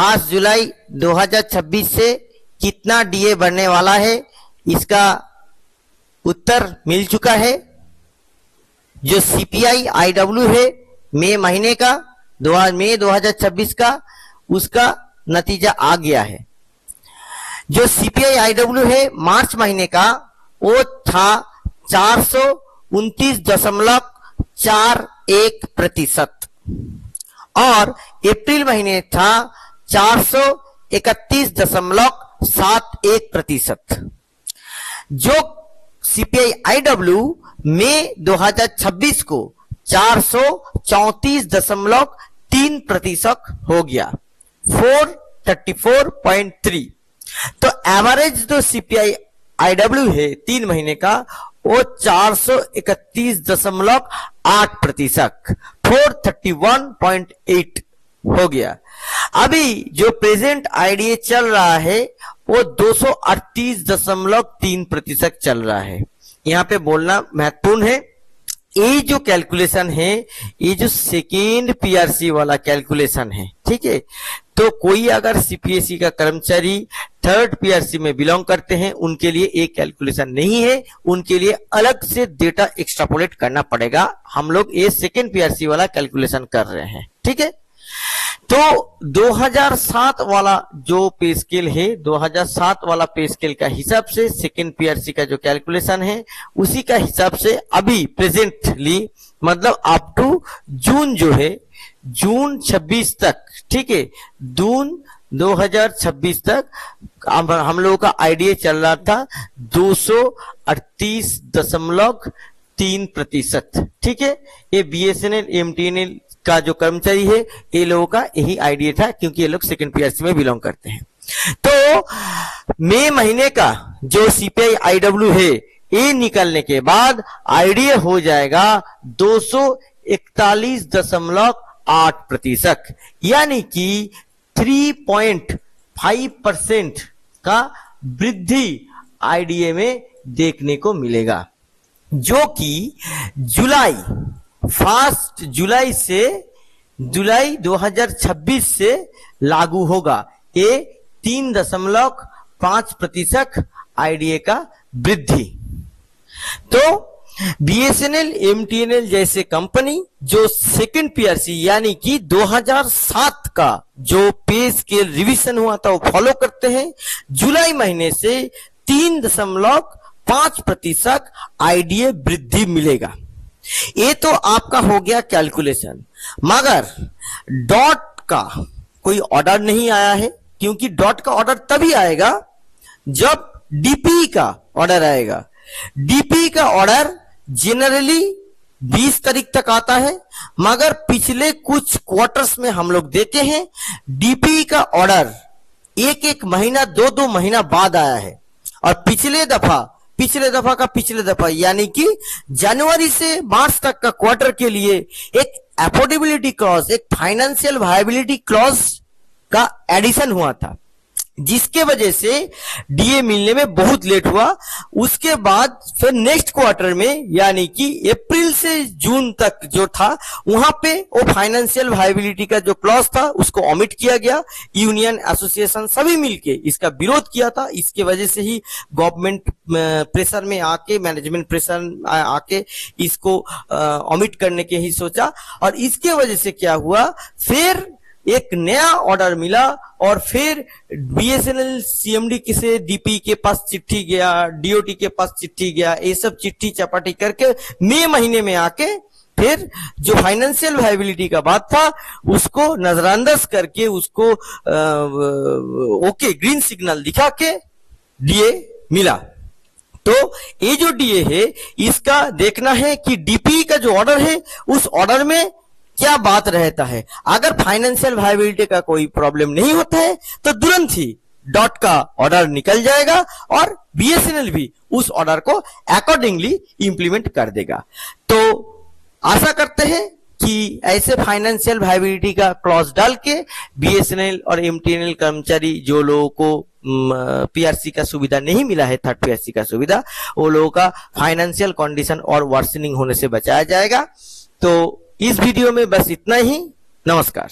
1 जुलाई 2026 से कितना डीए बढ़ने वाला है, इसका उत्तर मिल चुका है। जो सीपीआई आईडब्ल्यू है मई महीने का मई 2026 का, उसका नतीजा आ गया है। जो सीपीआई आईडब्ल्यू है मार्च महीने का, वो था 429.41% और अप्रैल महीने था 431.71%। जो सीपीआई आईडब्ल्यू मई 2026 को 434.3% हो गया, 434.3। तो एवरेज जो सीपीआई आईडब्ल्यू है 3 महीने का, वो 431.8%, 431.8 हो गया। अभी जो प्रेजेंट आईडीए चल रहा है वो 238.3% चल रहा है। यहाँ पे बोलना महत्वपूर्ण है, ये जो कैलकुलेशन है, ये जो सेकेंड पीआरसी वाला कैलकुलेशन है, ठीक है। तो कोई अगर सीपीएससी का कर्मचारी थर्ड पीआरसी में बिलोंग करते हैं, उनके लिए एक कैलकुलेशन नहीं है, उनके लिए अलग से डेटा एक्सट्रापोलेट करना पड़ेगा। हम लोग ये सेकेंड पीआरसी वाला कैलकुलेशन कर रहे हैं, ठीक है। तो 2007 वाला जो पे स्केल है, 2007 वाला पे स्केल का हिसाब से सेकेंड पीआरसी का जो कैलकुलेशन है, उसी का हिसाब से अभी प्रेजेंटली मतलब अप टू जून जो है, जून 26 तक, ठीक है, जून 2026 तक हम लोगों का आईडीए चल रहा था 238.3%, ठीक है। ये बीएसएनएल एमटीएनएल का जो कर्मचारी है, ये लोगों का यही आईडीए था, क्योंकि ये लोग सेकेंड पीआरसी में बिलोंग करते हैं। तो मई महीने का जो सीपीआई आईडब्ल्यू है, ये निकलने के बाद आईडीए हो जाएगा 241.8%, यानी कि 3.5% का वृद्धि आईडीए में देखने को मिलेगा, जो कि जुलाई से जुलाई 2026 से लागू होगा। ये 3.5% आईडीए का वृद्धि। तो बीएसएनएल एमटीएनएल जैसे कंपनी जो सेकंड पीआरसी यानी कि 2007 का जो पे स्केल रिवीजन हुआ था वो फॉलो करते हैं, जुलाई महीने से 3.5% आईडीए वृद्धि मिलेगा। ये तो आपका हो गया कैलकुलेशन, मगर डॉट का कोई ऑर्डर नहीं आया है, क्योंकि डॉट का ऑर्डर तभी आएगा जब डीपी का ऑर्डर आएगा। डीपी का ऑर्डर जनरली 20 तारीख तक आता है, मगर पिछले कुछ क्वार्टर्स में हम लोग देखे हैं डीपी का ऑर्डर एक महीना 2 महीना बाद आया है। और पिछले दफा यानी कि जनवरी से मार्च तक का क्वार्टर के लिए एक अफोर्डेबिलिटी क्लॉज, एक फाइनेंशियल वायबिलिटी क्लॉज का एडिशन हुआ था, जिसके वजह से डीए मिलने में बहुत लेट हुआ। उसके बाद फिर नेक्स्ट क्वार्टर में यानी कि अप्रैल से जून तक जो था, वहां पे वो फाइनेंशियल वायबिलिटी का जो क्लॉज था उसको ओमिट किया गया। यूनियन एसोसिएशन सभी मिलके इसका विरोध किया था। इसके वजह से ही गवर्नमेंट प्रेशर में आके, मैनेजमेंट प्रेशर आके इसको ओमिट करने के ही सोचा। और इसके वजह से क्या हुआ, फिर एक नया ऑर्डर मिला और फिर बीएसएनएल सीएमडी से डीपी के पास चिट्ठी गया, डीओटी के पास चिट्ठी गया, ये सब चिट्ठी चपाटी करके मई महीने में आके फिर जो फाइनेंशियल वायबिलिटी का बात था उसको नजरअंदाज करके उसको ओके ग्रीन सिग्नल दिखा के डीए मिला। तो ये जो डीए है इसका देखना है कि डीपी का जो ऑर्डर है उस ऑर्डर में क्या बात रहता है। अगर फाइनेंशियल वायबिलिटी का कोई प्रॉब्लम नहीं होता है तो तुरंत ही डॉट का ऑर्डर निकल जाएगा और बीएसएनएल भी उस ऑर्डर को अकॉर्डिंगली इंप्लीमेंट कर देगा। तो आशा करते हैं कि ऐसे फाइनेंशियल वायबिलिटी का क्लॉज डाल के बीएसएनएल और एमटीएनएल कर्मचारी जो लोगों को पीआरसी का सुविधा नहीं मिला है, थर्ड पीआरसी का सुविधा, वो लोगों का फाइनेंशियल कंडीशन और वर्सनिंग होने से बचाया जाएगा। तो इस वीडियो में बस इतना ही। नमस्कार।